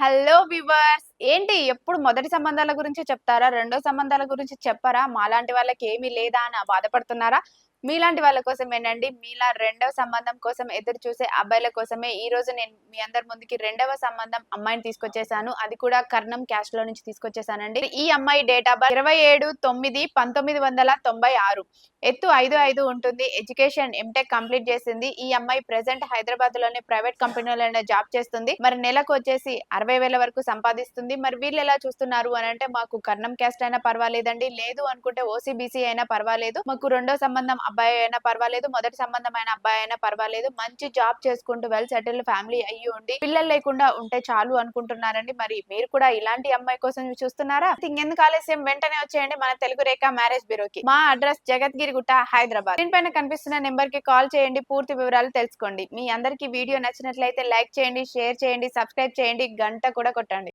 Hello viewers ఏంటి ఎప్పుడు మొదటి సంబంధాల గురించి చెప్తారా? రెండో సంబంధాల గురించి చెప్పరా? మాలాంటి వాళ్ళకి ఏమీ లేదా అని బాధపడుతున్నారా? మీలాంటి వాళ్ళ కోసమేనండి. మీలా రెండో సంబంధం కోసం ఎదురు చూసే అబ్బాయిల కోసమే ఈరోజు నేను మీ అందరి ముందుకి రెండవ సంబంధం అమ్మాయిని తీసుకొచ్చేసాను. అది కూడా కర్ణం క్యాస్ట్‌లో నుంచి తీసుకొచ్చేసానండి. ఈ అమ్మాయి డేట్ ఆఫ్ బర్త్ 27/9/1996. ఎత్తు 5'5" ఉంటుంది. ఎడ్యుకేషన్ ఎంటెక్ కంప్లీట్ చేసింది. ఈ అమ్మాయి ప్రెజెంట్ హైదరాబాద్‌లోని ప్రైవేట్ కంపెనీలోనే జాబ్ చేస్తుంది. మరి నెలకొచ్చేసి 60,000 వరకు సంపాదిస్తుంది. మరి వీళ్ళెలా చూస్తున్నారు అనంటే మాకు కర్ణం క్యాస్ట్ అయినా పర్వాలేదండి. లేదు అనుకుంటే ఓసీ/బీసీ అయినా పర్వాలేదు. మాకు రెండో సంబంధం అబ్బాయి అయినా పర్వాలేదు. మొదటి సంబంధమైన అబ్బాయి అయినా పర్వాలేదు. మంచి జాబ్ చేసుకుంటూ వెల్ సెటిల్డ్ ఫ్యామిలీ అయ్యి ఉండి పిల్లలు లేకుండా ఉంటే చాలు అనుకుంటున్నారండి. మరి మీరు కూడా ఇలాంటి అమ్మాయి కోసం చూస్తున్నారా? ఇంకెందుకు ఆలస్యం వెంటనే వచ్చేయండి మన తెలుగు రేఖ మ్యారేజ్ బ్యూరోకి. మా అడ్రస్ జగద్గిరిగుట్ట, హైదరాబాద్. స్క్రీన్ పైన కనిపిస్తున్న నెంబర్ కి కాల్ చేయండి. పూర్తి వివరాలు తెలుసుకోండి. మీ అందరికీ వీడియో నచ్చినట్లయితే లైక్ చేయండి, షేర్ చేయండి, సబ్స్క్రైబ్ చేయండి, గంట కూడా కొట్టండి.